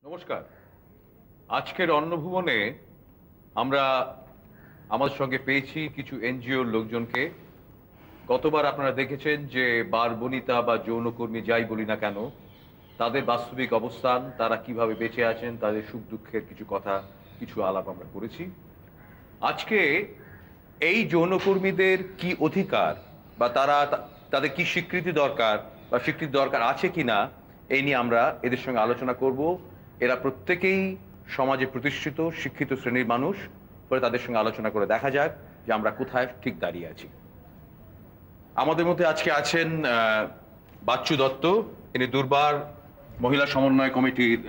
নমস্কার। আজকের অন্নভুবনে আমরা আমাদের সঙ্গে পেয়েছি কিছু এনজিওর লোকজনকে। গতবার আপনারা দেখেছেন যে বার বনিতা বা যৌনকর্মী যাই বলি না কেন, তাদের বাস্তবিক অবস্থান, তারা কিভাবে বেঁচে আছেন, তাদের সুখ দুঃখের কিছু কথা, কিছু আলাপ আমরা করেছি। আজকে এই যৌনকর্মীদের কি অধিকার বা তাদের কি স্বীকৃতি দরকার বা স্বীকৃতি দরকার আছে কিনা, এই নিয়ে আমরা এদের সঙ্গে আলোচনা করব। এরা প্রত্যেকেই সমাজে প্রতিষ্ঠিত শিক্ষিত শ্রেণীর মানুষ, ফলে তাদের সঙ্গে আলোচনা করে দেখা যাক যে আমরা কোথায় ঠিক দাঁড়িয়ে আছি। আমাদের মধ্যে আজকে আছেন বাচ্চু দত্ত, ইনি দুর্বার মহিলা সমন্বয় কমিটির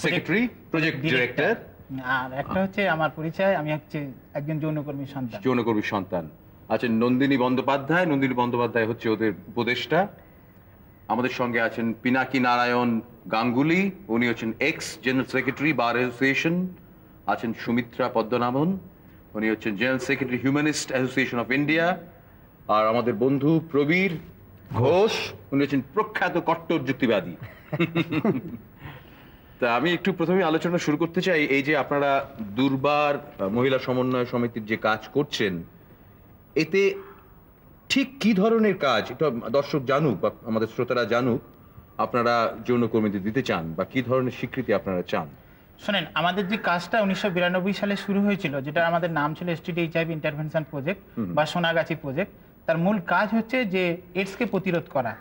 সেক্রেটারি, প্রজেক্ট ডিরেক্টর। আর একটা হচ্ছে আমার পরিচয়, আমি হচ্ছে একজন যৌনকর্মীর সন্তান। যৌনকর্মীর সন্তান আছেন নন্দিনী বন্দ্যোপাধ্যায়। নন্দিনী বন্দ্যোপাধ্যায় হচ্ছে ওদের উপদেষ্টা। আমাদের সঙ্গে আছেন পিনাকি নারায়ণ গাঙ্গুলি, উনি হচ্ছেন ex general secretary bar association. আছেন সুমিত্রা পদ্মনাভন, উনি হচ্ছেন general secretary humanist association of India. আর আমাদের বন্ধু প্রবীর ঘোষ, উনি হচ্ছেন প্রখ্যাত কট্টর যুক্তিবাদী। তা আমি একটু প্রথমে আলোচনা শুরু করতে চাই, এই যে আপনারা দুর্বার মহিলা সমন্বয় সমিতির যে কাজ করছেন, এতে ঠিক কি ধরনের কাজ, এটা দর্শক জানুক বা আমাদের শ্রোতারা জানুক, আপনারা যৌনকর্মীদের দিতে চান বা কি ধরনের স্বীকৃতি আপনারা চান। শোনেন, আমাদের যে কাজটা 1992 সালে শুরু হয়েছিল, যেটা আমাদের নাম ছিল এসটিডি এইচআইভি ইন্টারভেনশন প্রজেক্ট বা সোনাগাছি প্রজেক্ট, তার মূল কাজ হচ্ছে যে এইডসকে প্রতিরোধ করা।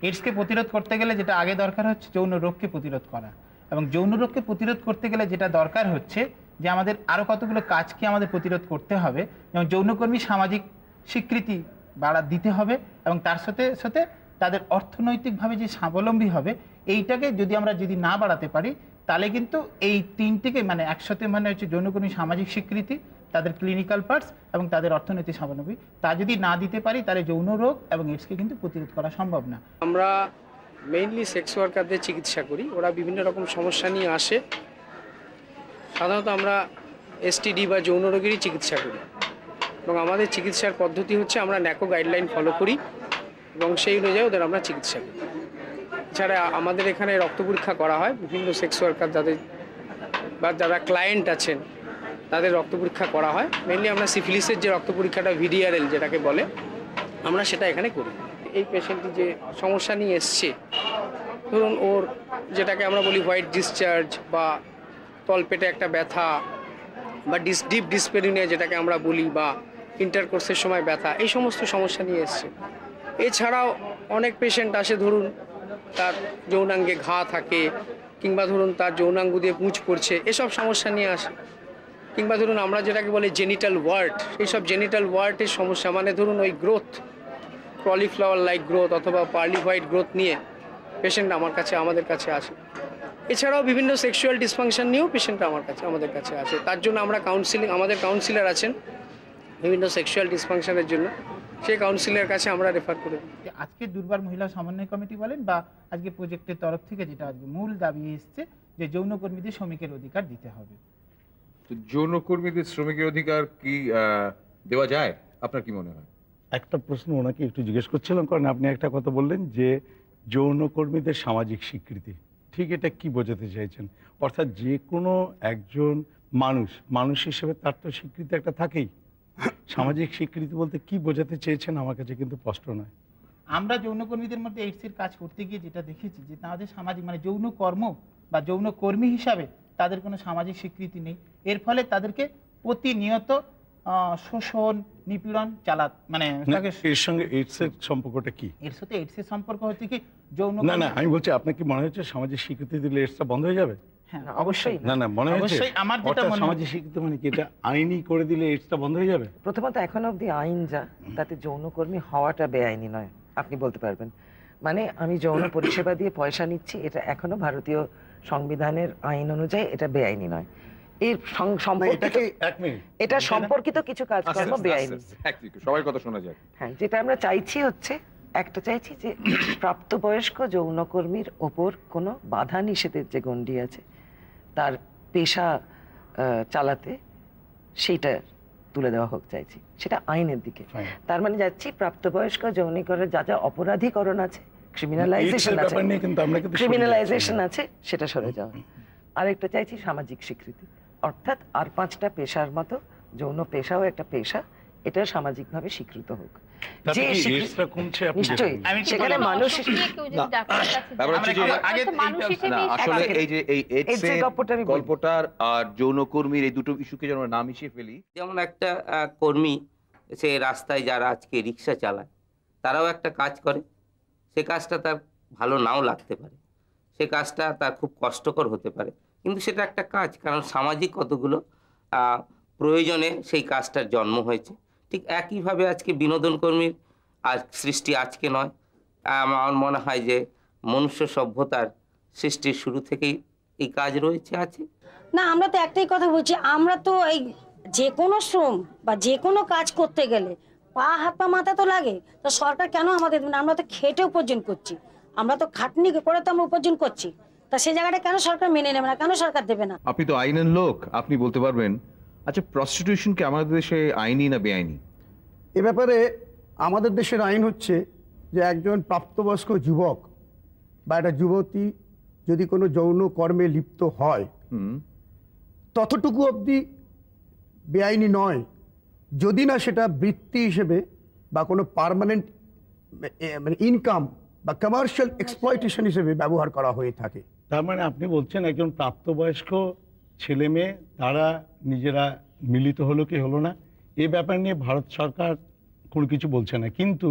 এইডসকে প্রতিরোধ করতে গেলে যেটা আগে দরকার হচ্ছে যৌন রোগকে প্রতিরোধ করা, এবং যৌন রোগকে প্রতিরোধ করতে গেলে যেটা দরকার হচ্ছে যে আমাদের আরও কতগুলো কাজকে আমাদের প্রতিরোধ করতে হবে। যেমন যৌনকর্মী সামাজিক স্বীকৃতি দিতে হবে, এবং তার সাথে সাথে তাদের অর্থনৈতিকভাবে যে স্বাবলম্বী হবে, এইটাকে আমরা যদি না বাড়াতে পারি, তাহলে কিন্তু এই তিনটিকে মানে একসাথে হচ্ছে যৌনকর্মী সামাজিক স্বীকৃতি, তাদের ক্লিনিক্যাল পার্টস এবং তাদের অর্থনৈতিক স্বাবলম্বী, তা যদি না দিতে পারি, তাহলে যৌন রোগ এবং এইডসকে কিন্তু প্রতিরোধ করা সম্ভব না। আমরা মেইনলি সেক্স ওয়ার্কারদের চিকিৎসা করি। ওরা বিভিন্ন রকম সমস্যা নিয়ে আসে। সাধারণত আমরা এসটিডি বা যৌন রোগেরই চিকিৎসা করি, এবং আমাদের চিকিৎসার পদ্ধতি হচ্ছে আমরা ন্যাকো গাইডলাইন ফলো করি এবং সেই অনুযায়ী ওদের আমরা চিকিৎসা করি। এছাড়া আমাদের এখানে রক্ত পরীক্ষা করা হয়। বিভিন্ন সেক্স ওয়ার্কার যারা ক্লায়েন্ট আছেন তাদের রক্ত পরীক্ষা করা হয়। মেইনলি আমরা সিফিলিসের যে রক্ত পরীক্ষাটা ভিডিআরএল যেটাকে বলে, আমরা সেটা এখানে করি। এই পেশেন্টটি যে সমস্যা নিয়ে এসছে, ধরুন ওর যেটাকে আমরা বলি হোয়াইট ডিসচার্জ বা তলপেটে একটা ব্যথা বা ডিপ ডিসপেরিনিয়া যেটাকে আমরা বলি, বা ইন্টারকোর্সের সময় ব্যথা, এই সমস্ত সমস্যা নিয়ে এসছে। এছাড়াও অনেক পেশেন্ট আসে, ধরুন তার যৌনাঙ্গে ঘা থাকে, কিংবা ধরুন তার যৌনাঙ্গ দিয়ে পুঁজ পড়ছে, এসব সমস্যা নিয়ে আসে। কিংবা ধরুন আমরা যেটাকে বলি জেনিটাল ওয়ার্ট, এইসব জেনিটাল ওয়ার্টের সমস্যা, মানে ধরুন ওই গ্রোথ, কলিফ্লাওয়ার লাইক গ্রোথ অথবা পার্লি হোয়াইট গ্রোথ নিয়ে পেশেন্ট আমাদের কাছে আসে। এছাড়াও বিভিন্ন সেক্সুয়াল ডিসফাংশন নিয়েও পেশেন্ট আমাদের কাছে আসে। তার জন্য আমরা আমাদের কাউন্সিলর আছেন বিভিন্ন সেক্সুয়াল ডিসফাংশনের জন্য, সেই কাউন্সিলরের কাছে আমরা রেফার করে দিই। আজকে দুর্বার মহিলা সমন্বয় কমিটি বলেন বা আজকে প্রজেক্টের তরফ থেকে যেটা আজকে মূল দাবি এসছে যে যৌনকর্মীদের শ্রমিকের অধিকার দিতে হবে। তো যৌনকর্মীদের শ্রমিকের অধিকার কি দেওয়া যায়, আপনার কি মনে হয়? একটা প্রশ্ন ওনাকে একটু জিজ্ঞেস করছিলাম, কারণ আপনি একটা কথা বললেন যে যৌনকর্মীদের সামাজিক স্বীকৃতি, ঠিক এটা কি বোঝাতে চাইছেন? অর্থাৎ যে কোনো একজন মানুষ হিসেবে তার তো স্বীকৃতি একটা থাকেই। সামাজিক স্বীকৃতি বলতে কি বোঝাতে চেয়েছেন আমার কাছে কিন্তু স্পষ্ট নয়। আমরা যৌনকর্মীদের মধ্যে এইডসের কাজ করতে গিয়ে যেটা দেখেছি যে তাদের সামাজিক যৌনকর্ম বা যৌনকর্মী হিসাবে তাদের কোনো সামাজিক স্বীকৃতি নেই। এর ফলে তাদেরকে প্রতিনিয়ত শোষণ নিপীড়ন এর সঙ্গে এইডসের সম্পর্কটা কি? এর সাথে এইডসের সম্পর্ক হচ্ছে কি যৌন না আমি বলছি, আপনার কি মনে হচ্ছে সামাজিক স্বীকৃতি দিলে এইডসটা বন্ধ হয়ে যাবে? হ্যাঁ অবশ্যই না মনে হচ্ছে আমার যেটা মনে হয় সামাজিক স্বীকৃতি মানে কি এটা আইনি করে দিলে এইডসটা বন্ধ হয়ে যাবে? প্রথমত এখন অবধি আইন যা, তাতে যৌনকর্মী হওয়াটা বেআইনি নয়, আপনি বলতে পারবেন। মানে আমি যৌন পরিষেবা দিয়ে পয়সা নিচ্ছি, এটা এখনো ভারতীয় সংবিধানের আইন অনুযায়ী এটা বেআইনি নয়। এর এটা সম্পর্কিত কিছু কাজকর্ম বেআইনি। সবাই কথা শোনা যায়। হ্যাঁ, যেটা আমরা চাইছি হচ্ছে চাইছি যে প্রাপ্তবয়স্ক যৌনকর্মীর ওপর কোনো বাধা নিষেধের যে গণ্ডি আছে তার পেশা চালাতে, সেইটা তুলে দেওয়া হোক চাইছি, সেটা আইনের দিকে। তার মানে যাচ্ছি প্রাপ্তবয়স্ক যৌনিকরণের যা ক্রিমিনালাইজেশন আছে, সেটা সরে যাওয়া। আরেকটা চাইছি সামাজিক স্বীকৃতি, অর্থাৎ আর 5টা পেশার মতো যৌন পেশাও একটা পেশা, এটা সামাজিকভাবে স্বীকৃত হোক। তাতে যে কি স্বীকৃতি- এডসটা কমছে আপনি নিশ্চয়ই দেখুন? আমি একটু সেখানে বলবো। মানুষ কেউ যদি ডাক্তারের কাছে ব্যাপার যায়, হচ্ছে যে- আমরা আগে তো মানুষ এইটা- হিসেবে না আসলে এক এই যে এই AIDS এর এডসের গল্পটা আমি বলি। গল্পটার আর যৌনকর্মীর এই দুটো ইস্যুকে যেন আমরা না মিশিয়ে ফেলি। যেমন একটা কর্মী, সে রাস্তায় যারা আজকে রিক্সা চালায় তারাও একটা কাজ করে, সে কাজটা তার ভালো নাও লাগতে পারে, সে কাজটা তার খুব কষ্টকর হতে পারে, কিন্তু সেটা একটা কাজ, কারণ সামাজিক কতগুলো প্রয়োজনে সেই কাজটার জন্ম হয়েছে। ঠিক একইভাবে আজকে বিনোদন কর্মীর সৃষ্টি আজকে নয়, আমার মনে হয় যে মনুষ্য সভ্যতার সৃষ্টির শুরু থেকেই এই কাজ রয়েছে আছে। না, আমরা তো একটাই কথা বলছি, আমরা তো এই যে কোনো শ্রম বা যে কোনো কাজ করতে গেলে পা হাত পা মাথা তো লাগে। তো সরকার কেন আমাদের দেবে না? আমরা তো খেটে উপার্জন করছি, আমরা তো খাটনি করে তো আমরা উপার্জন করছি। তা সেই জায়গাটা কেন সরকার মেনে নেবে না? কেন সরকার দেবে না? আপনি তো আইনের লোক, আপনি বলতে পারবেন। আচ্ছা, প্রস্টিটিউশন কি আমাদের দেশে আইনি না বেআইনি? এ ব্যাপারে আমাদের দেশের আইন হচ্ছে যে একজন প্রাপ্তবয়স্ক যুবক বা একটা যুবতী যদি কোনো যৌন কর্মে লিপ্ত হয়, ততটুকু অবধি বেআইনি নয়, যদি না সেটা বৃত্তি হিসেবে বা কোনো পার্মানেন্ট মানে ইনকাম বা কমার্শিয়াল এক্সপ্লয়টেশন হিসেবে ব্যবহার করা হয়ে থাকে। তার মানে আপনি বলছেন একজন প্রাপ্তবয়স্ক ছেলে মেয়ে তারা নিজেরা মিলিত হলো কি হলো না, এই ব্যাপার নিয়ে ভারত সরকার কোনো কিছু বলছে না, কিন্তু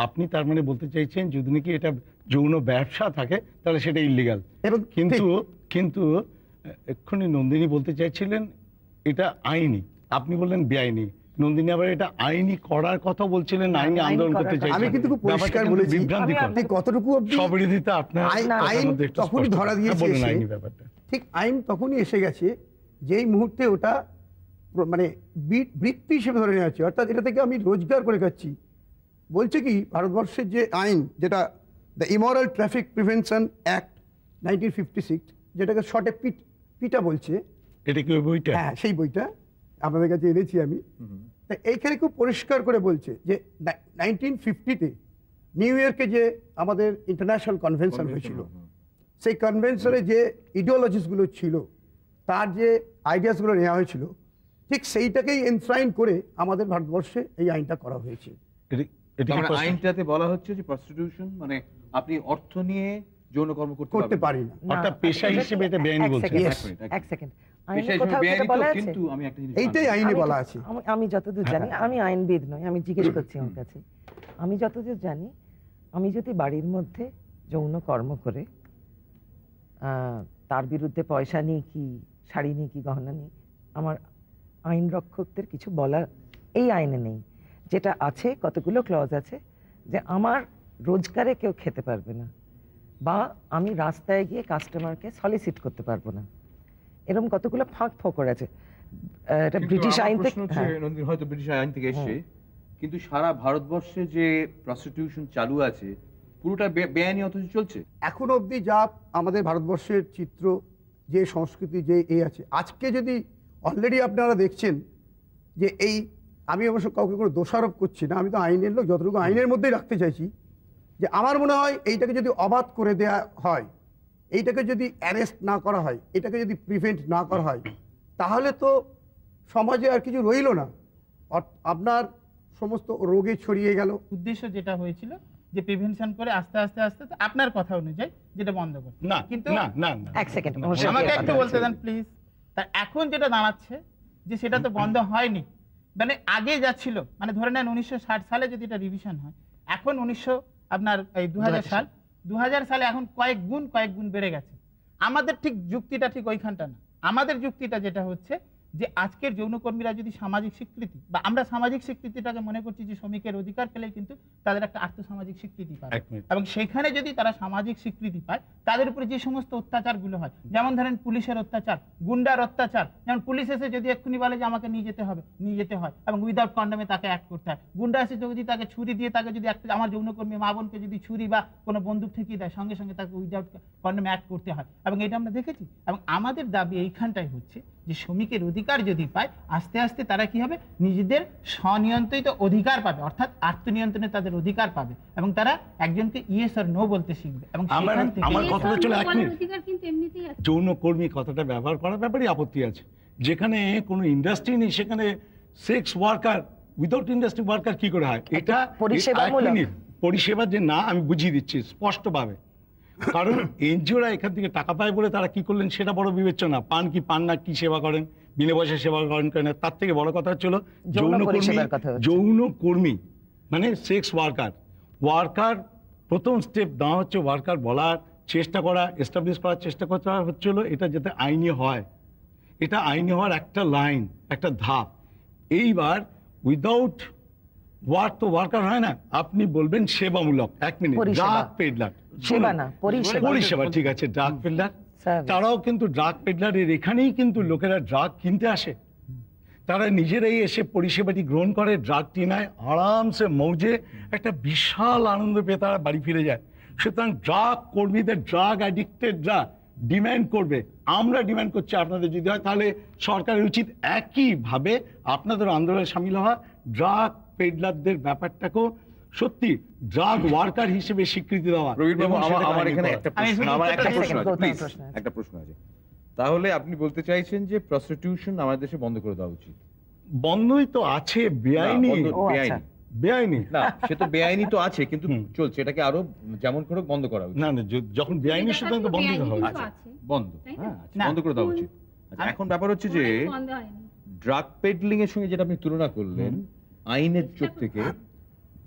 আপনি তার মানে বলতে চাইছেন যদি নাকি এটা যৌন ব্যবসা থাকে তাহলে সেটা ইল্লিগাল। এবং কিন্তু কিন্তু এক্ষুনি নন্দিনী বলতে চাইছিলেন এটা আইনি, আপনি বললেন বেআইনি। নন্দিনী আবার এটা আইনি করার কথা বলছিলেন, আইনি আইনি আন্দোলন করার করতে কথা। চাইছেন। আমি কিন্তু খুব পরিষ্কার বলেছি, বিভ্রান্তিকর। আপনি কতটুকু অবধি সবিরোধিতা আপনার আইন কথার মধ্যে একটু তখনই স্পষ্ট ধরা করেন। দিয়েছে বলুন এসে, আইনি ব্যাপারটা। ঠিক আইন তখনই এসে গেছে যেই মুহূর্তে ওটা মানে বৃত্তি হিসেবে ধরে নেওয়া হচ্ছে, অর্থাৎ এটা থেকে আমি রোজগার করে খাচ্ছি। বলছে কি ভারতবর্ষের যে আইন, যেটা the immoral traffic prevention act 1956, যেটাকে শর্টে পিটা বলছে, এটা কি ওই বইটা? হ্যাঁ সেই বইটা আপনাদের কাছে এনেছি আমি। তা এইখানে খুব পরিষ্কার করে বলছে যে 1950-তে নিউ ইয়র্কে যে আমাদের ইন্টারন্যাশনাল কনভেনশন হয়েছিল, সেই কনভেনশনে যে ইডিওলজিসগুলো ছিল, তার যে আইডিয়াসগুলো নেওয়া হয়েছিল, ঠিক সেইটাকেই এনশ্রাইন করে আমাদের ভারতবর্ষে এই আইনটা করা হয়েছে। এটা কি আইনটাতে বলা হচ্ছে যে প্রস্টিটিউশন মানে আপনি অর্থ নিয়ে যৌনকর্ম করতে পারি না, অর্থাৎ পেশা হিসেবে এটা বেআইনি বলছে। এক সেকেন্ড, পেশা হিসেবে বেআইনি তো, কিন্তু আমি একটা জিনিস এইটাই আইনে বলা আছে। আমি যতদূর জানি, আমি আইনবিদ নই, আমি জিজ্ঞেস করছি আমার কাছে, আমি যতদূর জানি, আমি যদি বাড়ির মধ্যে যৌন কর্ম করে তার বিরুদ্ধে পয়সা নিই কি শাড়ি নিই কি গহনা নিই, আমার আইন রক্ষকদের কিছু বলার এই আইনে নেই। যেটা আছে কতগুলো ক্লজ আছে যে আমার রোজগারে কেউ খেতে পারবে না, বা আমি রাস্তায় গিয়ে কাস্টমারকে সলিসিট করতে পারবো না, এরকম কতগুলো ফাঁক ফোকর আছে। এটা ব্রিটিশ আইন থেকে, হয়তো ব্রিটিশ আইন থেকে এসছে, কিন্তু সারা ভারতবর্ষে যে প্রস্টিটিউশন চালু আছে পুরোটা বেআইনি অথচ চলছে এখন অবধি। যা আমাদের ভারতবর্ষের চিত্র, যে সংস্কৃতি, যে আছে, আজকে যদি অলরেডি আপনারা দেখছেন যে এই, আমি অবশ্য কাউকে কোনো দোষারোপ করছি না, আমি তো আইনের লোক, যতটুকু আইনের মধ্যেই রাখতে চাইছি, যে আমার মনে হয় এইটাকে যদি অবাধ করে দেয়া হয়, এইটাকে যদি অ্যারেস্ট না করা হয়, এটাকে যদি প্রিভেন্ট না করা হয়, তাহলে তো সমাজে আর কিছু রইল না, আপনার সমস্ত রোগে ছড়িয়ে গেল। উদ্দেশ্য যেটা হয়েছিল যে প্রিভেনশন করে আস্তে আস্তে আস্তে আপনার কথা অনুযায়ী যেটা বন্ধ করতে, না কিন্তু না না না এক সেকেন্ড আমাকে একটু বলতে দেন প্লিজ। তা এখন যেটা দাঁড়াচ্ছে যে সেটা তো বন্ধ হয়নি, মানে আগে যা ছিল, মানে ধরে নেন 1960 সালে যদি এটা রিভিশন হয়, এখন 2000 সালে এখন কয়েক গুণ বেড়ে গেছে। আমাদের ঠিক যুক্তিটা ঠিক ওইখানটা না, আমাদের যুক্তিটা যেটা হচ্ছে যে আজকের যৌনকর্মীরা যদি সামাজিক স্বীকৃতি, বা আমরা সামাজিক স্বীকৃতিটাকে মনে করছি যে শ্রমিকের অধিকার পেলে কিন্তু তাদের একটা আর্থসামাজিক স্বীকৃতি পায়, এবং সেখানে যদি তারা সামাজিক স্বীকৃতি পায়, তাদের উপরে যে সমস্ত অত্যাচারগুলো হয়, যেমন ধরেন পুলিশের অত্যাচার, গুন্ডার অত্যাচার, যেমন পুলিশ এসে যদি এক্ষুনি বলে যে আমাকে নিয়ে যেতে হয় এবং উইদাউট কন্ডমে তাকে অ্যাক্ট করতে হয়, গুন্ডা এসে যদি তাকে ছুরি দিয়ে তাকে যদি একটা, আমার যৌনকর্মী মা বোনকে যদি ছুরি বা কোনো বন্দুক ঠেকিয়ে দেয়, সঙ্গে সঙ্গে তাকে উইদাউট কন্ডমে অ্যাক্ট করতে হয়, এবং এটা আমরা দেখেছি। এবং আমাদের দাবি এইখানটাই হচ্ছে যে শ্রমিকের অধিকার যদি পায়, আস্তে আস্তে তারা কি হবে, নিজেদের স্বনিয়ন্ত্রিত অধিকার পাবে, অর্থাৎ আত্মনিয়ন্ত্রণে তাদের অধিকার পাবে, এবং তারা একজনকে ইয়েস আর নো বলতে শিখবে। এবং সেখান থেকে আমার কথাটা চলে 1 মিনিট, অধিকার কিন্তু এমনিতেই আছে। যৌনকর্মী কথাটা ব্যবহার করার ব্যাপারে আপত্তি আছে। যেখানে কোনো ইন্ডাস্ট্রি নেই সেখানে sex worker, without industry worker কি করে হয়? এটা পরিষেবামূলক। পরিষেবা যে না, আমি বুঝিয়ে দিচ্ছি স্পষ্টভাবে। কারণ এনজিওরা এখান থেকে টাকা পায় বলে তারা কি করলেন সেটা বড় বিবেচনা, পান কি পান না, কি সেবা করেন, বিনা পয়সায় সেবা করেন না, তার থেকে বড় কথা হচ্ছিল যৌনকর্মী মানে সেক্স ওয়ার্কার। প্রথম স্টেপ দেওয়া হচ্ছে ওয়ার্কার বলার চেষ্টা করা, এস্টাবলিশ করার চেষ্টা করা হচ্ছিল, এটা যাতে আইনি হয়। এটা আইনি হওয়ার একটা লাইন, একটা ধাপ। এইবার উইদাউট ওয়ার্ক তো ওয়ার্কার হয় না, আপনি বলবেন সেবামূলক। 1 মিনিট, ড্রাগ পেডলার, পরিষেবা ঠিক আছে, ড্রাগ পেডলার তারাও কিন্তু ড্রাগ পেডলারের এখানেই কিন্তু লোকেরা ড্রাগ কিনতে আসে, তারা নিজেরাই এসে পরিষেবাটি গ্রহণ করে, ড্রাগটি নেয়, আরামসে মৌজে একটা বিশাল আনন্দ পেয়ে তারা বাড়ি ফিরে যায়। সুতরাং ড্রাগ কর্মীদের, ড্রাগ অ্যাডিক্টেডরা ডিম্যান্ড করবে, আমরা ডিম্যান্ড করছি আপনাদের যদি হয়, তাহলে সরকারের উচিত একইভাবে আপনাদের আন্দোলনে সামিল হওয়া, ড্রাগ পেডলারদের ব্যাপারটাকেও সত্যি ড্রাগ ওয়ার্কার হিসেবে স্বীকৃতি দেওয়া। আমার এখানে একটা প্রশ্ন আছে। তাহলে আপনি বলতে চাইছেন যে প্রস্টিটিউশন আমাদের দেশে বন্ধ করে দেওয়া উচিত? বন্ধই তো আছে, বেআইনি না, সে তো বেআইনি তো আছে, কিন্তু চলছে, এটাকে আরো যেমন করে বন্ধ করা উচিত। না না, যখন বেআইনি সুতরাং তো বন্ধ হবে, বন্ধ, হ্যাঁ বন্ধ করে দেওয়া উচিত। এখন ব্যাপার হচ্ছে যে ড্রাগ পেডলিং এর সঙ্গে যেটা আপনি তুলনা করলেন আইনের চোখ থেকে,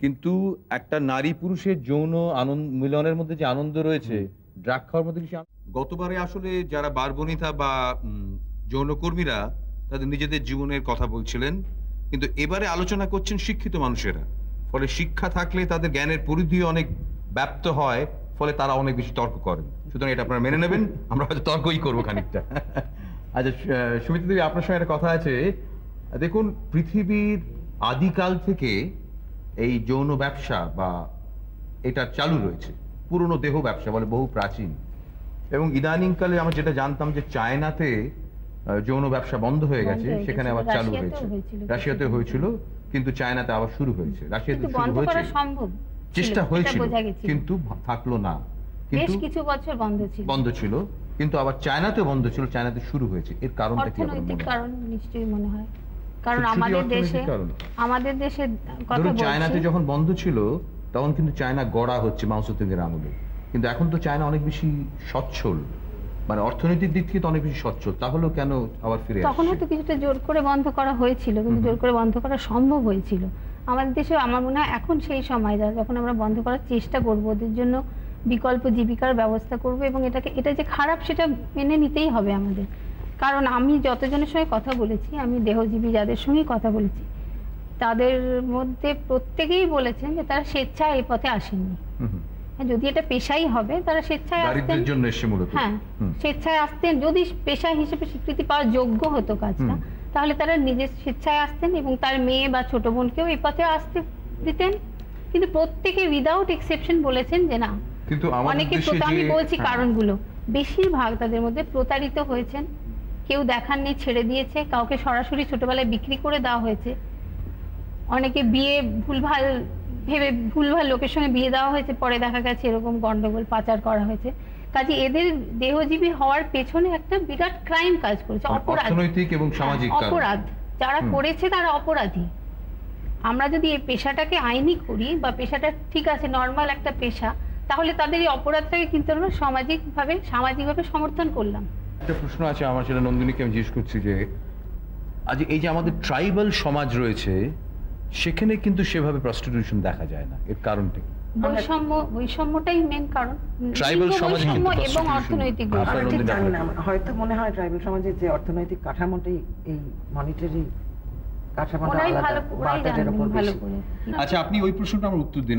কিন্তু একটা নারী পুরুষের যৌন মিলনের মধ্যে যে আনন্দ রয়েছে, ড্রাগ খাওয়ার মধ্যে কিছু। গতবারে আসলে যারা বারবনিতা বা যৌনকর্মীরা তাদের নিজেদের জীবনের কথা বলছিলেন, কিন্তু এবারে আলোচনা করছেন শিক্ষিত মানুষেরা। ফলে শিক্ষা থাকলে তাদের জ্ঞানের পরিধি অনেক ব্যাপ্ত হয়, ফলে তারা অনেক বেশি তর্ক করেন। সুতরাং এটা আপনারা মেনে নেবেন, আমরা হয়তো তর্কই করবো খানিকটা। আচ্ছা সুমিতা দেবী, আপনার সঙ্গে একটা কথা আছে। দেখুন, পৃথিবীর আদিকাল থেকে এই যৌন ব্যবসা বা এটা চালু রয়েছে, পুরনো দেহ ব্যবসা বলে, বহু প্রাচীন। এবং ইদানিংকালে আমরা যেটা জানতাম যে চায়নাতে যৌন ব্যবসা বন্ধ হয়ে গেছে, সেখানে আবার চালু হয়েছে, রাশিয়াতে হয়েছিল, কিন্তু চায়নাতে আবার শুরু হয়েছে। রাশিয়াতে শুরু হয়েছে, চেষ্টা হয়েছিল কিন্তু থাকলো না, কিন্তু কিছু বছর বন্ধ ছিল, কিন্তু আবার চায়নাতেও বন্ধ ছিল, চায়নাতে শুরু হয়েছে। এর কারণটা কি? অর্থনৈতিক কারণ নিশ্চয়ই মনে হয়, কারণ আমাদের দেশে কথা বলছি, চায়নাতে যখন বন্ধ ছিল তখন কিন্তু চায়না গড়া হচ্ছে মাও সেতুংয়ের আমলে, কিন্তু এখন তো চায়না অনেক বেশি সচ্ছল, মানে অর্থনৈতিক দিক থেকে তো অনেক বেশি সচ্ছল, তাহলেও কেন আবার ফিরে আসছে? তখন হয়তো কিছুটা জোর করে বন্ধ করা হয়েছিল, কিন্তু জোর করে বন্ধ করা সম্ভব হয়েছিল আমাদের দেশে। আমার মনে হয় এখন সেই সময় যখন আমরা বন্ধ করার চেষ্টা করবো, ওদের জন্য বিকল্প জীবিকার ব্যবস্থা করব, এবং এটা যে খারাপ সেটা মেনে নিতেই হবে আমাদের। কারণ আমি যতজনের সঙ্গে কথা বলেছি, আমি দেহজীবী যাদের সঙ্গে কথা বলেছি, তাদের মধ্যে প্রত্যেকেই বলেছেন যে তারা স্বেচ্ছায় এই পথে আসেননি। যদি এটা পেশাই হবে, তারা স্বেচ্ছায় আসতেন, হ্যাঁ স্বেচ্ছায় আসতেন। যদি পেশা হিসেবে স্বীকৃতি পাওয়ার যোগ্য হতো কাজটা, তাহলে তারা নিজের স্বেচ্ছায় আসতেন এবং তার মেয়ে বা ছোট বোনকেও এই পথে আসতে দিতেন। কিন্তু প্রত্যেকে উইদাউট এক্সেপশন বলেছেন যে না। কিন্তু অনেকে, আমি বলছি কারণগুলো, বেশিরভাগ তাদের মধ্যে প্রতারিত হয়েছেন, কেউ দেখার নেই ছেড়ে দিয়েছে, কাউকে সরাসরি ছোটবেলায় বিক্রি করে দেওয়া হয়েছে, অনেকে বিয়ে ভুলভাল ভেবে ভুলভাল লোকের সঙ্গে বিয়ে দেওয়া হয়েছে, পরে দেখা গেছে এরকম গন্ডগোল, পাচার করা হয়েছে। কাজে এদের দেহজীবী হওয়ার পেছনে একটা বিরাট ক্রাইম কাজ করেছে, অপরাধ, অর্থনৈতিক এবং সামাজিক অপরাধ। যারা করেছে তারা অপরাধী। আমরা যদি এই পেশাটাকে আইনি করি বা পেশাটা ঠিক আছে নর্মাল একটা পেশা, তাহলে তাদের এই অপরাধটাকে কিন্তু আমরা সামাজিকভাবে সমর্থন করলাম। একটা প্রশ্ন আছে আমার, সেটা নন্দিনীকে আমি জিজ্ঞেস করছি যে আজ এই যে আমাদের ট্রাইবাল সমাজ রয়েছে, সেখানে কিন্তু সেভাবে প্রস্টিটিউশন দেখা যায় না, এর কারণটা কি? বৈষম্যটাই মেন কারণ, ট্রাইবাল সমাজ এবং অর্থনৈতিক। হয়তো মনে হয় ট্রাইবাল সমাজের যে অর্থনৈতিক কাঠামোটাই এই মনিটারি কাঠামোটা আলাদা। আচ্ছা, আপনি ওই প্রশ্নটা আমার উত্তর দিন।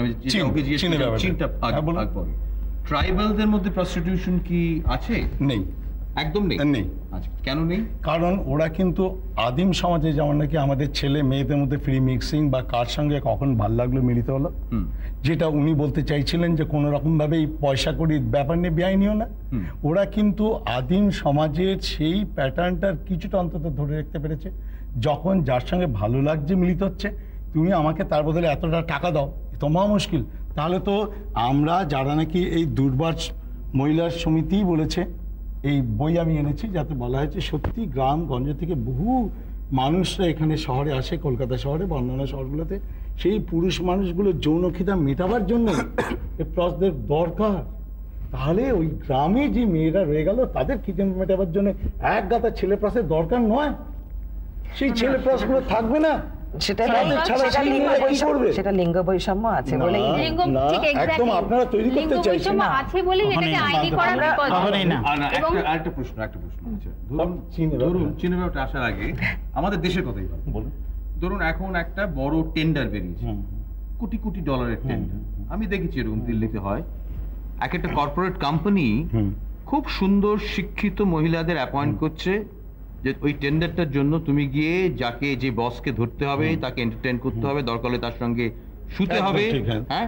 ট্রাইবালদের মধ্যে প্রস্টিটিউশন কি আছে? নেই। একদম নেই নেই। আচ্ছা, কেন নেই? কারণ ওরা কিন্তু আদিম সমাজে যেমন নাকি আমাদের ছেলে মেয়েদের মধ্যে ফ্রি মিক্সিং বা কার সঙ্গে কখন ভাল লাগলো মিলিত হলো, যেটা উনি বলতে চাইছিলেন যে কোনো রকমভাবে এই পয়সা কড়ির ব্যাপার নিয়ে বেআইনিও না, ওরা কিন্তু আদিম সমাজের সেই প্যাটার্নটার কিছুটা অন্তত ধরে রাখতে পেরেছে। যখন যার সঙ্গে ভালো লাগছে মিলিত হচ্ছে, তুমি আমাকে তার বদলে এতটা টাকা দাও, তো মহা মুশকিল। তাহলে তো আমরা যারা নাকি এই দুর্বার মহিলা সমিতি বলেছে, এই বই আমি এনেছি যাতে বলা হয়েছে সত্যি গ্রামগঞ্জ থেকে বহু মানুষরা এখানে শহরে আসে, কলকাতা শহরে বা অন্যান্য শহরগুলোতে, সেই পুরুষ মানুষগুলো যৌনখিতা মেটাবার জন্য প্রসদের দরকার। তাহলে ওই গ্রামে যে মেয়েরা রয়ে গেল তাদের খিদে মেটাবার জন্য এক গাদা ছেলে প্রসের দরকার নয়, সেই ছেলে প্রসগুলো থাকবে না। সেটা লিঙ্গ বৈষম্য আছে বলে একদম আপনারা তৈরি করতে চাইছেন না। আছে বলে এটাকে আইনি করার কখনোই না। একটা প্রশ্ন আছে, ধরুন চীনের ব্যাপারটা আসার আগে আমাদের দেশের কথাই বলুন। ধরুন এখন একটা বড় টেন্ডার বেরিয়েছে, কোটি কোটি ডলারের টেন্ডার, আমি দেখেছি এরকম দিল্লিতে হয়। এক একটা কর্পোরেট কোম্পানি খুব সুন্দর শিক্ষিত মহিলাদের অ্যাপয়েন্ট করছে যে ওই টেন্ডারটার জন্য তুমি গিয়ে যাকে যে বসকে ধরতে হবে তাকে এন্টারটেইন করতে হবে, দরকার হলে তার সঙ্গে শুতে হবে। হ্যাঁ,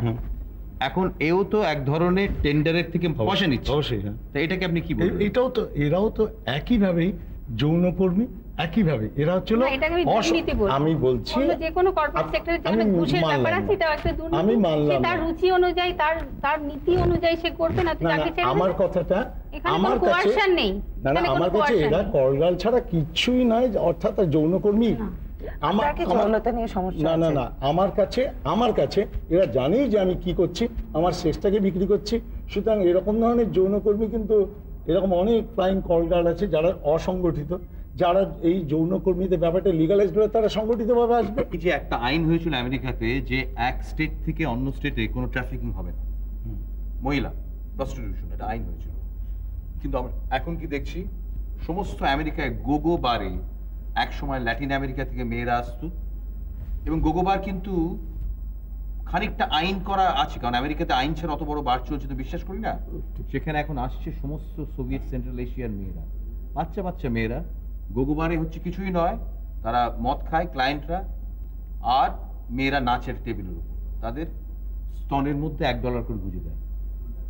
এখন এও তো এক ধরনের টেন্ডারের থেকে পয়সা নিচ্ছে। অবশ্যই। তো এটাকে আপনি কি বলবেন? এরাও তো একইভাবেই যৌনকর্মী, একইভাবে এরা হচ্ছিল। আমি বলছি যে কোনো কর্পোরেট সেক্টরে যেখানে ঘুষের ব্যাপার আছে, এটা একটা দুর্নীতি। আমি মানলাম তার রুচি অনুযায়ী, তার নীতি অনুযায়ী সে করবে না। আমার কথাটা আমার কাছে নেই, না না, আমার কাছে এরা করগাল ছাড়া কিছুই নয়, অর্থাৎ যৌনকর্মী। না, আমার কাছে এরা জানেই যে আমি কি করছি, আমার সেক্সটাকে বিক্রি করছি। সুতরাং এরকম ধরনের যৌনকর্মী কিন্তু এরকম অনেক ফ্লাইং কলগার্ল আছে যারা অসংগঠিত, যারা এই যৌনকর্মীদের ব্যাপারটা লিগালাইজ করে তারা সংগঠিতভাবে আসবে। এই যে একটা আইন হয়েছিল আমেরিকাতে যে এক স্টেট থেকে অন্য স্টেটে কোনো ট্রাফিকিং হবে না, মহিলা প্রস্টিটিউশন, এটা আইন হয়েছিল। কিন্তু আমরা এখন কি দেখছি, সমস্ত আমেরিকায় গোগো বারে এক সময় ল্যাটিন আমেরিকা থেকে মেয়েরা আসতো, এবং গোগো বার কিন্তু খানিকটা আইন করা আছে, কারণ আমেরিকাতে আইন ছাড়া অত বড় বার চলছে তো বিশ্বাস করি না। সেখানে এখন আসছে সমস্ত সোভিয়েত সেন্ট্রাল এশিয়ার মেয়েরা, বাচ্চা বাচ্চা মেয়েরা। গোগোবারে হচ্ছে কিছুই নয়, তারা মদ খায় ক্লায়েন্টরা, আর মেয়েরা নাচের টেবিলের উপর, তাদের স্তনের মধ্যে $1 করে গুঁজে দেয়।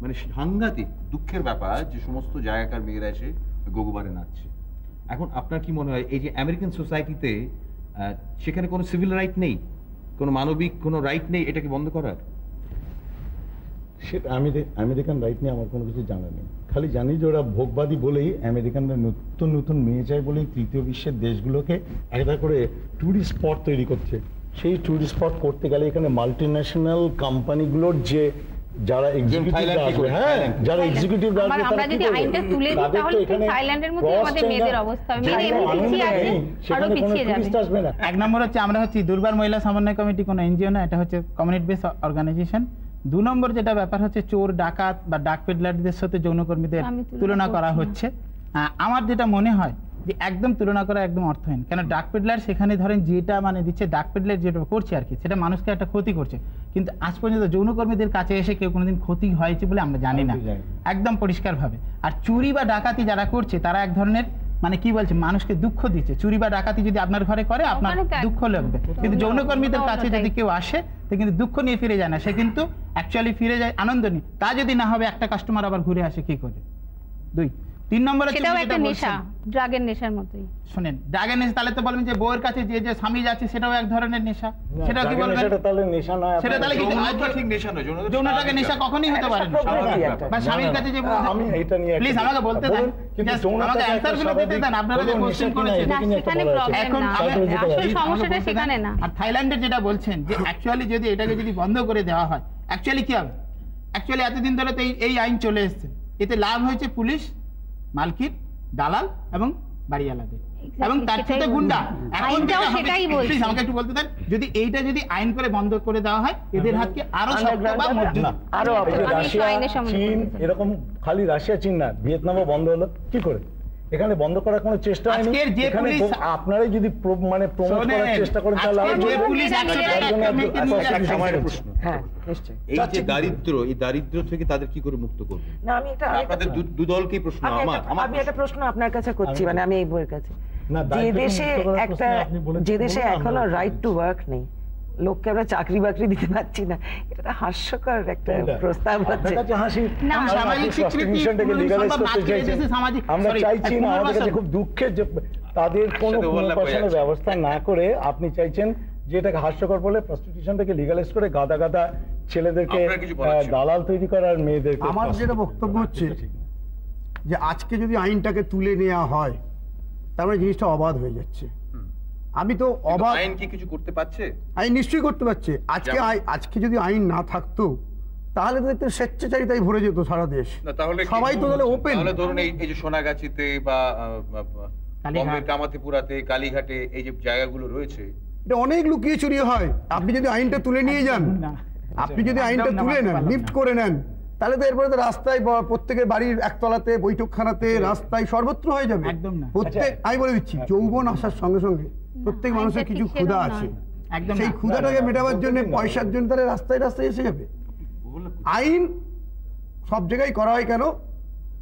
মানে সাংঘাতিক দুঃখের ব্যাপার যে সমস্ত জায়গাকার মেয়েরা এসে গোগোবারে নাচছে। এখন আপনার কি মনে হয় এই যে আমেরিকান সোসাইটিতে সেখানে কোনো সিভিল রাইট নেই, কোনো মানবিক কোনো রাইট নেই এটাকে বন্ধ করার? সেটা আমেরিকান রাইট নিয়ে আমার কোনো কিছু জানা নেই, খালি জানি যে ওরা ভোগবাদী বলেই আমেরিকানরা নতুন নতুন মেয়ে চায় বলেই তৃতীয় বিশ্বের দেশগুলোকে একটা করে ট্যুরিস্ট স্পট তৈরি করছে। সেই ট্যুরিস্ট স্পট করতে গেলে এখানে মাল্টিন্যাশনাল কোম্পানিগুলোর যে যারা এক্সিকিউটিভ আসবে, হ্যাঁ যারা এক্সিকিউটিভ আসবে, আমরা যদি আইনটা তুলে দিই তাহলে থাইল্যান্ডের মধ্যে আমাদের মেয়েদের অবস্থা পিছিয়ে আছে, আরো পিছিয়ে যাবে। এক নম্বর হচ্ছে আমরা হচ্ছে দুর্বার মহিলা সমন্বয় কমিটি, কোনো এনজিও না, এটা হচ্ছে কমিউনিটি বেস অর্গানাইজেশন। 2 নম্বর যেটা ব্যাপার হচ্ছে চোর ডাকাত বা ডাক পেডলারদের সাথে যৌনকর্মীদের তুলনা করা হচ্ছে। আমার যেটা মনে হয় যে একদম তুলনা করা একদম অর্থহীন। কেন ডাক পেডলার সেখানে ধরেন যেটা মানে দিচ্ছে, ডাক পেডলার যেটা করছে আর কি, সেটা মানুষকে একটা ক্ষতি করছে, কিন্তু আজ পর্যন্ত যৌনকর্মীদের কাছে এসে কেউ কোনোদিন ক্ষতি হয়েছে বলে আমরা জানি না, একদম পরিষ্কারভাবে। আর চুরি বা ডাকাতি যারা করছে তারা এক ধরনের মানে কি বলছে, মানুষকে দুঃখ দিচ্ছে। চুরি বা ডাকাতি যদি আপনার ঘরে করে আপনার দুঃখ লাগবে, কিন্তু যৌনকর্মীদের কাছে যদি কেউ আসে তো কিন্তু দুঃখ নিয়ে ফিরে যায় না, সে কিন্তু অ্যাকচুয়ালি ফিরে যায় আনন্দ নিয়ে। তা যদি না হবে একটা কাস্টমার আবার ঘুরে আসে কি করে? 2 3 নম্বরে সেটাও একটা নেশা, ড্রাগের নেশার মতোই। শুনেন, ড্রাগের নেশা, তাহলে তো বলবেন যে বউয়ের কাছে যে স্বামী যাচ্ছে সেটাও এক ধরনের নেশা, সেটা কি বলবেন? সেটা তাহলে নেশা নয়, সেটা তাহলে ঠিক নেশা নয়, যৌনটাকে নেশা কখনোই হতে পারে না। বা স্বামীর কাছে যে আমি এটা নিয়ে প্লিজ আমাকে বলতে দেন, আমাকে অ্যানসার গুলো দিতে দেন। আপনারা যে কোশ্চেন করেছেন সেখানে প্রবলেম না, আসল সমস্যাটা সেখানে না। আর থাইল্যান্ডের যেটা বলছেন যে অ্যাকচুয়ালি যদি এটাকে যদি বন্ধ করে দেওয়া হয়, অ্যাকচুয়ালি কি হবে? অ্যাকচুয়ালি এতদিন ধরে তো এই আইন চলে এসেছে, এতে লাভ হয়েছে পুলিশ, মালকিন, দালাল এবং বাড়িওয়ালাদের, এবং তার সাথে গুন্ডা। আইনটাও সেটাই বলছে। প্লিজ আমাকে একটু বলতে দেন, যদি এইটা যদি আইন করে বন্ধ করে দেওয়া হয়, এদের হাতকে আরো শক্ত বা মজবুত, আরো রাশিয়া চীন, এরকম খালি রাশিয়া চীন না, ভিয়েতনামও বন্ধ হলো কি করে? এখানে বন্ধ করার কোনো চেষ্টা হয়নি। আজকের যে এখানে পুলিশ- আপনারাই যদি মানে প্রমোট করার চেষ্টা করেন তাহলে আজকের যে আরো- পুলিশ 100 টাকা তার জন্য একটা মেয়েকে নিয়ে যাচ্ছে। আমার একটা প্রশ্ন, হ্যাঁ নিশ্চয়ই। এই যে দারিদ্র, এই দারিদ্র থেকে তাদের কি করে মুক্ত করবে? না আমি একটা আপনাদের দুদলকেই প্রশ্ন, আমি একটা প্রশ্ন আপনার কাছে করছি, মানে আমি এই বইয়ের কাছে, না, যে দারিদ্র দেশে মুক্ত করার একটা প্রশ্ন আপনি বলেছেন, যে দেশে বলুন, এখনো আমরা রাইট টু ওয়ার্ক নেই, লোককে আমরা চাকরি বাকরি দিতে পারছি না, এটা একটা হাস্যকর একটা প্রস্তাব হচ্ছে। আপনার কাছে হাসি, না, আপনি সামাজিক স্বীকৃতি prostitution-টাকে legalize সম্ভব না, করতে আজকের চাইছেন। দেশে সামাজিক- আমরা sorry, চাইছি না, 15 আমাদের কাছে বছর। খুব দুঃখের যে তাদের কোনো একসাথে বললে পুনর্বাসনের বোঝা ব্যবস্থা না করে আপনি চাইছেন যে এটাকে হাস্যকর বলে প্রস্টিটিউশনটাকে লিগালাইজ করে গাদা গাদা ছেলেদেরকে আপনার কিছু বলার ছিল? দালাল তৈরি করার আর মেয়েদেরকে আমার যেটা বক্তব্য হচ্ছে যে আজকে যদি আইনটাকে তুলে নেওয়া হয় তারপরে জিনিসটা অবাধ হয়ে যাচ্ছে। আমি তো অবাধ আইন কি কিছু করতে পারছে? আইন নিশ্চয়ই করতে পারছে। আজকে আজকে যদি আইন না থাকতো তাহলে তো দেখতে স্বেচ্ছাচারিতায় ভরে যেত সারা দেশ, না তাহলে কি- সবাই তো তাহলে ওপেন। তাহলে ধরুন এই যে সোনাগাছিতে বা বম্বের কামাতিপুরাতে, কালীঘাটে, এই যে জায়গাগুলো রয়েছে, এটা অনেক লুকিয়ে চুরিয়ে হয়। আপনি যদি আইনটা তুলে নিয়ে যান, না। আপনি যদি আইনটা তুলে নেন, লিফট করে নেন, তাহলে তো এরপরে তো রাস্তায় প্রত্যেকের বাড়ির একতলাতে, বৈঠকখানাতে, রাস্তায় সর্বত্র হয়ে যাবে। একদম না। প্রত্যেক, আমি বলে দিচ্ছি, যৌবন আসার সঙ্গে সঙ্গে প্রত্যেক মানুষের কিছু ঠিক ক্ষুধা সেরকম আছে, নয়। একদম সেই না। ক্ষুধাটাকে মেটাবার জন্য, পয়সার জন্য তারা রাস্তায় রাস্তায় এসে যাবে। আইন সব জায়গায় করা হয় কেন?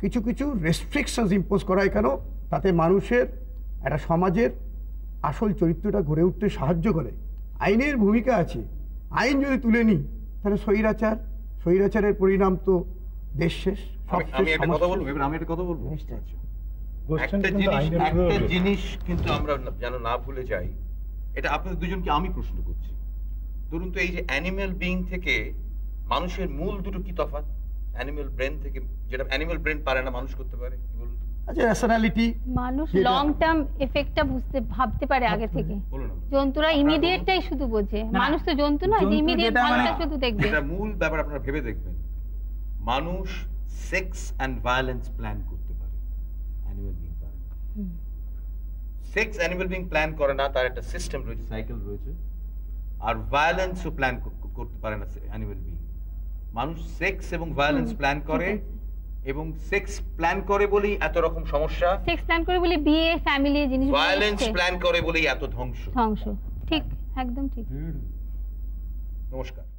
কিছু কিছু রেস্ট্রিকশনস ইম্পোজ করা হয় কেন? তাতে মানুষের একটা সমাজের আসল চরিত্রটা গড়ে উঠতে সাহায্য করে। আইনের ভূমিকা আছে। আইন যদি তুলে নিই তাহলে স্বৈরাচারের পরিণাম তো দেশ শেষ, সব আমি শেষ, একটা সমাজ কথা শেষ। বলবো, এবার আমি একটা কথা বলবো। Question একটা কিন্তু জিনিস, আইনের একটা প্রয়োগে। জিনিস কিন্তু আমরা যেন না ভুলে যাই, এটা আপনাদের দুজনকে আমি প্রশ্ন করছি। ধরুন তো এই যে অ্যানিম্যাল বিইং থেকে মানুষের মূল দুটো কি তফাৎ? অ্যানিম্যাল ব্রেন থেকে, যেটা অ্যানিম্যাল ব্রেন পারে না মানুষ করতে পারে, কি বলুন? আচ্ছা, ন্যাশনালিটি, মানুষ যেটা- লং টার্ম এফেক্টটা ভাবতে পারে আগে থেকে। বলুন না। জন্তুরা ইমিডিয়েটটাই শুধু বোঝে, না, মানুষ তো জন্তু নয়, জন্তু ইমিডিয়েট যেটা ভালোটা মানে- শুধু দেখবে। এটা মূল ব্যাপার, আপনারা ভেবে দেখবেন, মানুষ সেক্স অ্যান্ড ভায়োলেন্স প্ল্যান করতে পারে, অ্যানিম্যাল বিইং পারে না। সেক্স অ্যানিম্যাল বিইং প্ল্যান করে না, তার একটা সিস্টেম রয়েছে, সাইকেল রয়েছে। আর ভায়োলেন্সও প্ল্যান করতে পারে না অ্যানিম্যাল বিইং। মানুষ সেক্স এবং ভায়োলেন্স প্ল্যান করে, এবং সেক্স প্ল্যান করে বলেই এত রকম সমস্যা, সেক্স প্ল্যান করে বলে বিয়ে, ফ্যামিলি জিনিস ভায়োলেন্স প্ল্যান করে বলেই এত ধ্বংস। ধ্বংস। ঠিক, একদম ঠিক। নমস্কার।